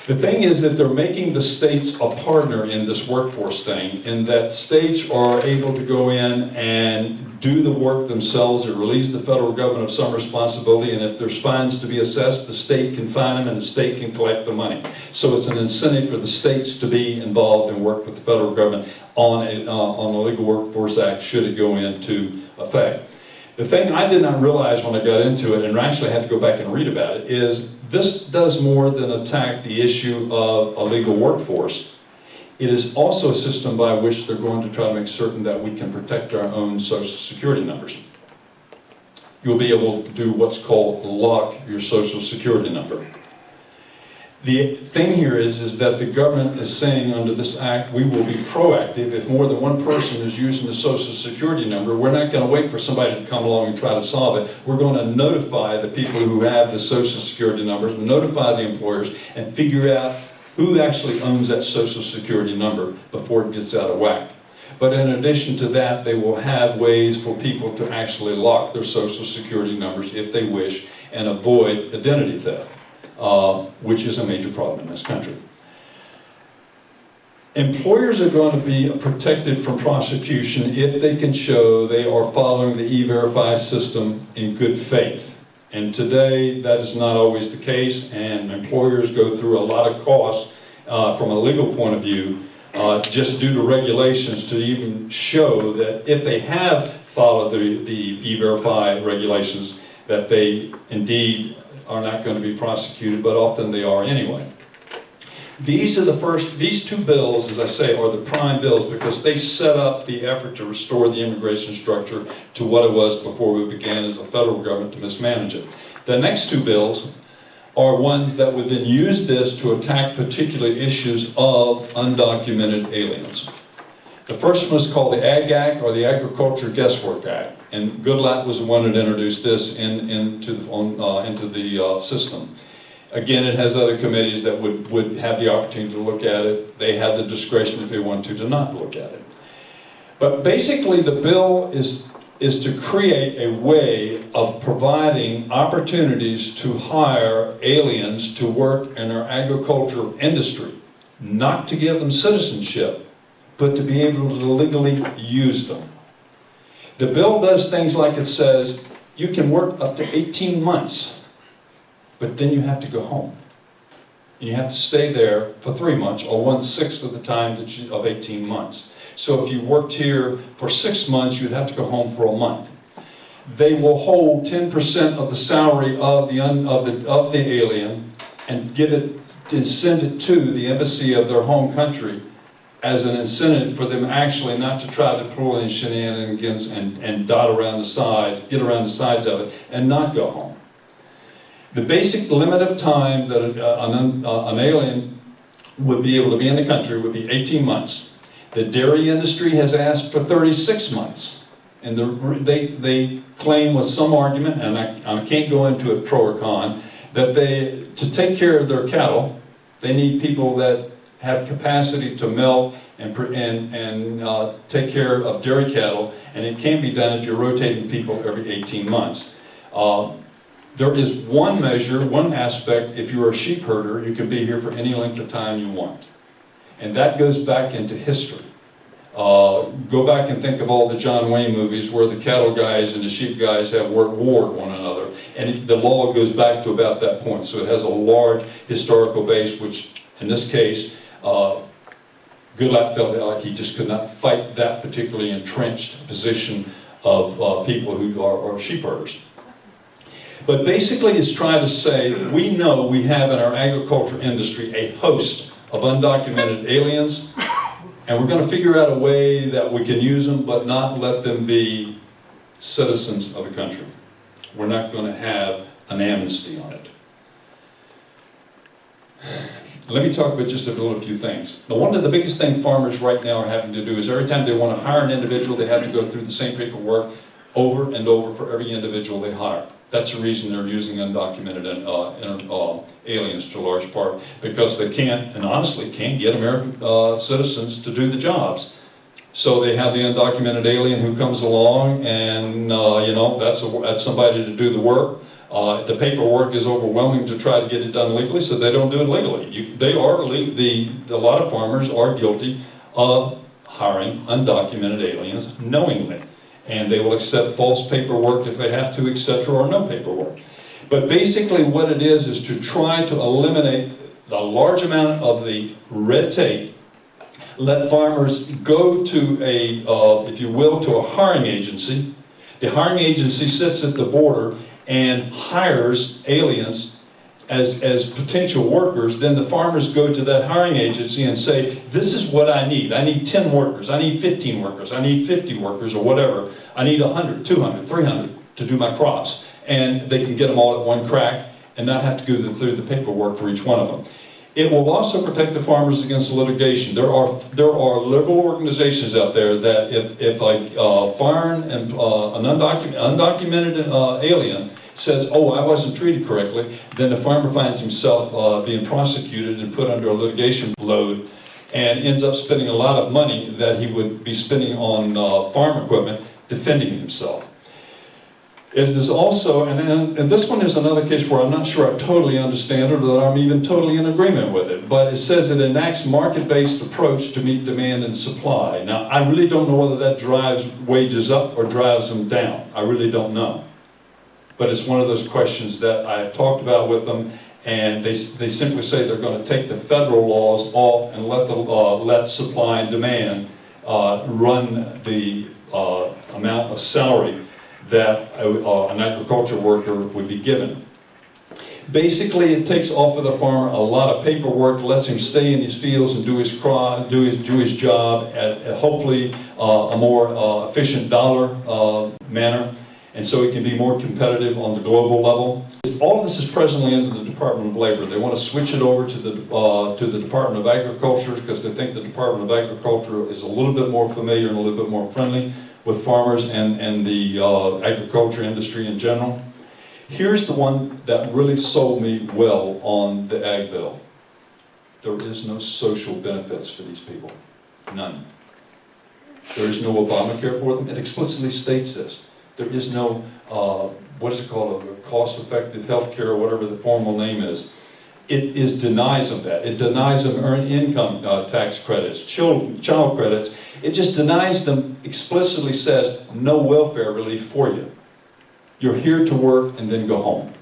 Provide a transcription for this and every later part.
The thing is that they're making the states a partner in this workforce thing, in that states are able to go in and do the work themselves. It relieves the federal government of some responsibility, and if there's fines to be assessed, the state can fine them and the state can collect the money. So it's an incentive for the states to be involved and work with the federal government on the Legal Workforce Act should it go into effect. The thing I did not realize when I got into it, and actually had to go back and read about it, is this does more than attack the issue of a legal workforce. It is also a system by which they're going to try to make certain that we can protect our own Social Security numbers. You'll be able to do what's called lock your Social Security number. The thing here is that the government is saying under this act, we will be proactive. If more than one person is using the Social Security number, we're not going to wait for somebody to come along and try to solve it. We're going to notify the people who have the Social Security numbers, notify the employers, and figure out who actually owns that Social Security number before it gets out of whack. But in addition to that, they will have ways for people to actually lock their Social Security numbers if they wish and avoid identity theft. Which is a major problem in this country. Employers are going to be protected from prosecution if they can show they are following the E-Verify system in good faith. And today, that is not always the case, and employers go through a lot of costs from a legal point of view, just due to regulations to even show that if they have followed the E-Verify regulations, that they indeed are not going to be prosecuted, but often they are anyway. These two bills, as I say, are the prime bills because they set up the effort to restore the immigration structure to what it was before we began as a federal government to mismanage it. The next two bills are ones that would then use this to attack particular issues of undocumented aliens. The first one is called the Ag Act, or the Agriculture Guesswork Act. And Goodlatte was the one that introduced this into the system. Again, it has other committees that would have the opportunity to look at it. They have the discretion if they want to not look at it. But basically the bill is to create a way of providing opportunities to hire aliens to work in our agricultural industry, not to give them citizenship, but to be able to legally use them. The bill does things like it says, you can work up to 18 months, but then you have to go home. And you have to stay there for 3 months, or 1/6 of the time of 18 months. So if you worked here for 6 months, you'd have to go home for a month. They will hold 10% of the salary of the alien and give it and send it to the embassy of their home country as an incentive for them actually not to try to pull in shenanigans and dot around the sides, get around the sides of it, and not go home. The basic limit of time that an alien would be able to be in the country would be 18 months. The dairy industry has asked for 36 months. And they claim with some argument, and I can't go into it pro or con, that to take care of their cattle, they need people that have capacity to milk and take care of dairy cattle, and it can be done if you're rotating people every 18 months. There is one measure, one aspect, if you're a sheep herder, you can be here for any length of time you want. And that goes back into history. Go back and think of all the John Wayne movies where the cattle guys and the sheep guys have warred one another. And the law goes back to about that point. So it has a large historical base, which in this case, Goodlatte felt like he just could not fight that particularly entrenched position of people who are sheep herders. But basically it's trying to say, we know we have in our agriculture industry a host of undocumented aliens, and we're going to figure out a way that we can use them but not let them be citizens of the country. We're not going to have an amnesty on it. Let me talk about just a few things. Now, one of the biggest things farmers right now are having to do is every time they want to hire an individual, they have to go through the same paperwork over and over for every individual they hire. That's the reason they're using undocumented aliens to a large part, because they can't, and honestly can't, get American citizens to do the jobs. So they have the undocumented alien who comes along, and that's somebody to do the work. The paperwork is overwhelming to try to get it done legally, so they don't do it legally. A lot of farmers are guilty of hiring undocumented aliens knowingly. And they will accept false paperwork if they have to, etc., or no paperwork. But basically what it is to try to eliminate the large amount of the red tape, let farmers go to if you will, to a hiring agency. The hiring agency sits at the border and hires aliens as potential workers. Then the farmers go to that hiring agency and say, this is what I need. I need 10 workers, I need 15 workers, I need 50 workers, or whatever. I need 100, 200, 300 to do my crops. And they can get them all at one crack and not have to go through the paperwork for each one of them. It will also protect the farmers against litigation. There are liberal organizations out there that if a foreign and an undocumented alien says, oh, I wasn't treated correctly, then the farmer finds himself being prosecuted and put under a litigation load and ends up spending a lot of money that he would be spending on farm equipment defending himself. It is also, and this one is another case where I'm not sure I totally understand it or that I'm even totally in agreement with it, but it says it enacts market-based approach to meet demand and supply. Now, I really don't know whether that drives wages up or drives them down. I really don't know. But it's one of those questions that I've talked about with them, and they simply say they're going to take the federal laws off and let supply and demand run the amount of salary that an agriculture worker would be given. Basically, it takes off of the farmer a lot of paperwork, lets him stay in his fields and do his job at hopefully a more efficient dollar manner, and so he can be more competitive on the global level. All of this is presently under the Department of Labor. They want to switch it over to the Department of Agriculture because they think the Department of Agriculture is a little bit more familiar and a little bit more friendly with farmers and the agriculture industry in general. Here's the one that really sold me well on the Ag Bill. There is no social benefits for these people. None. There is no Obamacare for them. It explicitly states this. There is no, what is it called, a cost-effective health care, or whatever the formal name is. It denies them that. It denies them earned income tax credits, child credits. It just denies them, explicitly says, no welfare relief for you. You're here to work and then go home.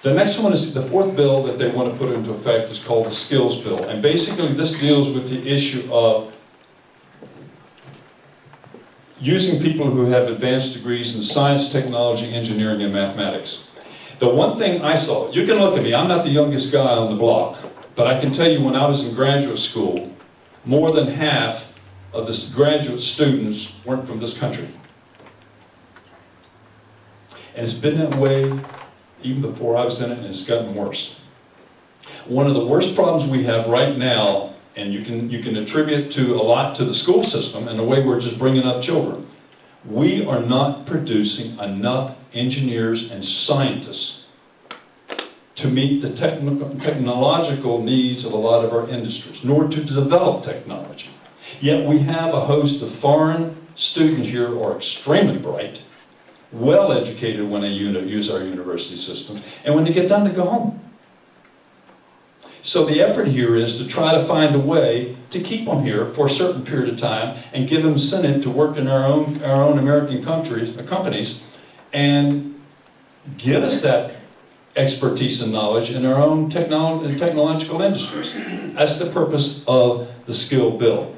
The next one is the fourth bill that they want to put into effect is called the Skills Bill. And basically this deals with the issue of using people who have advanced degrees in science, technology, engineering, and mathematics. The one thing I saw, you can look at me, I'm not the youngest guy on the block, but I can tell you when I was in graduate school, more than half of the graduate students weren't from this country. And it's been that way even before I was in it, and it's gotten worse. One of the worst problems we have right now, and you can attribute a lot to the school system and the way we're just bringing up children. We are not producing enough engineers and scientists to meet the technological needs of a lot of our industries, nor to develop technology. Yet we have a host of foreign students here who are extremely bright, well educated when they use our university systems, and when they get done, they go home. So the effort here is to try to find a way to keep them here for a certain period of time and give them incentive to work in our own American companies and give us that expertise and knowledge in our own technological industries. That's the purpose of the Skill Bill.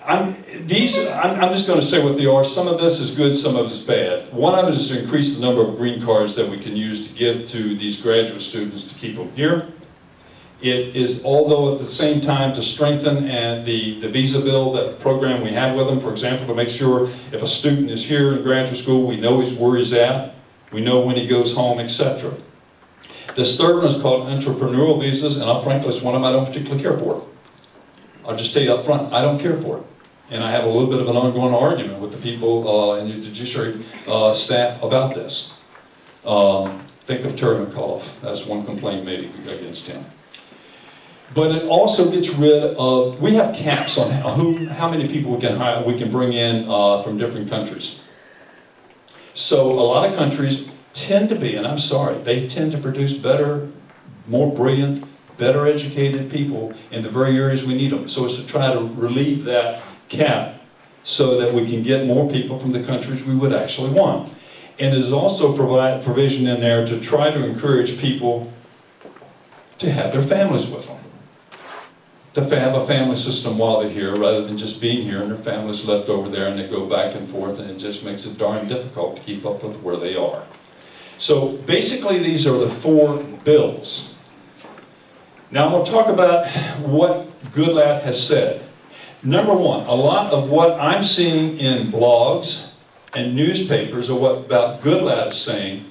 I'm just going to say what they are. Some of this is good, some of it is bad. One of it is to increase the number of green cards that we can use to give to these graduate students to keep them here. It is, although at the same time, to strengthen the visa bill, that program we have with them, for example, to make sure if a student is here in graduate school, we know where he's at, we know when he goes home, etc. This third one is called entrepreneurial visas, and frankly, it's one of them I don't particularly care for. I'll just tell you up front, I don't care for it. And I have a little bit of an ongoing argument with the people in the judiciary staff about this. Think of Terry McAuliffe. That's one complaint made against him. But it also gets rid of, we have caps on how many people we can hire, we can bring in from different countries. So a lot of countries tend to be, and I'm sorry, they tend to produce better, more brilliant, better educated people in the very areas we need them. So it's to try to relieve that cap so that we can get more people from the countries we would actually want. And there's also provision in there to try to encourage people to have their families with them. To have a family system while they're here, rather than just being here and their family's left over there and they go back and forth, and it just makes it darn difficult to keep up with where they are. So basically these are the 4 bills. Now I'm going to talk about what Goodlatte has said. Number 1, a lot of what I'm seeing in blogs and newspapers of what about Goodlatte is saying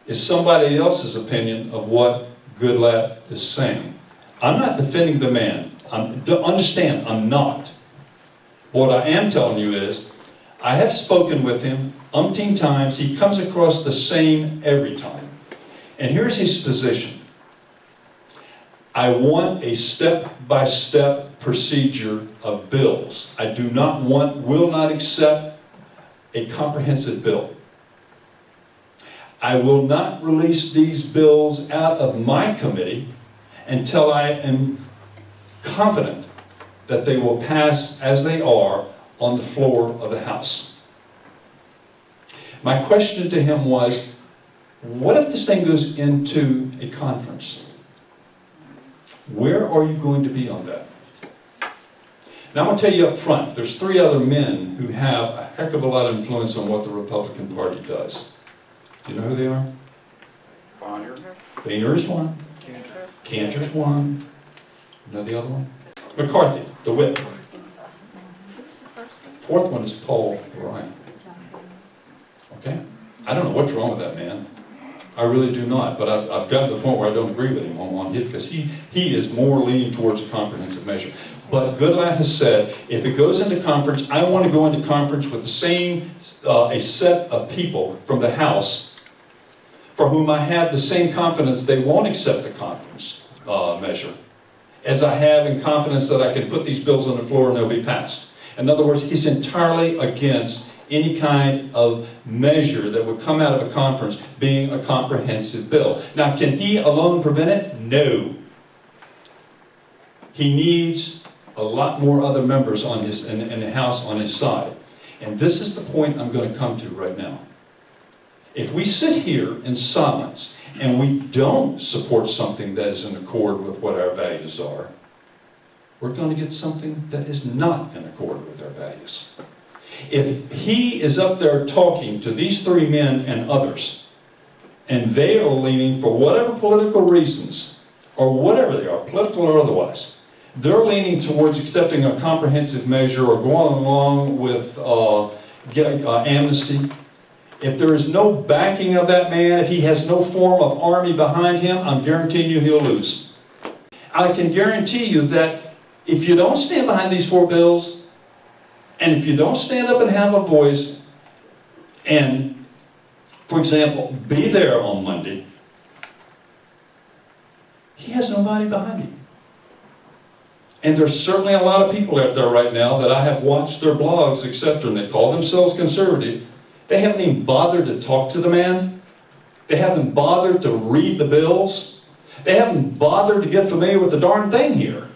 is somebody else's opinion of what Goodlatte is saying. I'm not defending the man. Understand, I'm not. What I am telling you is, I have spoken with him umpteen times. He comes across the same every time. And here's his position. I want a step-by-step procedure of bills. I do not want, will not accept a comprehensive bill. I will not release these bills out of my committee until I am confident that they will pass as they are on the floor of the House. My question to him was, what if this thing goes into a conference? Where are you going to be on that? Now I'm going to tell you up front, there's 3 other men who have a heck of a lot of influence on what the Republican Party does. Do you know who they are? Boehner's one. Cantor's one. You know the other one? McCarthy, the whip. 4th one is Paul Ryan. Okay? I don't know what's wrong with that man. I really do not, but I've gotten to the point where I don't agree with him on it, because he is more leaning towards a comprehensive measure. But Goodlatte has said, if it goes into conference, I want to go into conference with the same, a set of people from the House for whom I have the same confidence they won't accept the conference measure, as I have in confidence that I can put these bills on the floor and they'll be passed. In other words, he's entirely against any kind of measure that would come out of a conference being a comprehensive bill. Now, can he alone prevent it? No. He needs a lot more other members on his, in the House on his side. And this is the point I'm going to come to right now. If we sit here in silence and we don't support something that is in accord with what our values are, we're going to get something that is not in accord with our values. If he is up there talking to these 3 men and others, and they are leaning for whatever political reasons, or whatever they are, political or otherwise, they're leaning towards accepting a comprehensive measure or going along with amnesty. If there is no backing of that man, if he has no form of army behind him, I'm guaranteeing you he'll lose. I can guarantee you that if you don't stand behind these 4 bills, and if you don't stand up and have a voice, and, for example, be there on Monday, he has nobody behind him. And there's certainly a lot of people out there right now that I have watched their blogs, etc., and they call themselves conservative. They haven't even bothered to talk to the man. They haven't bothered to read the bills. They haven't bothered to get familiar with the darn thing here.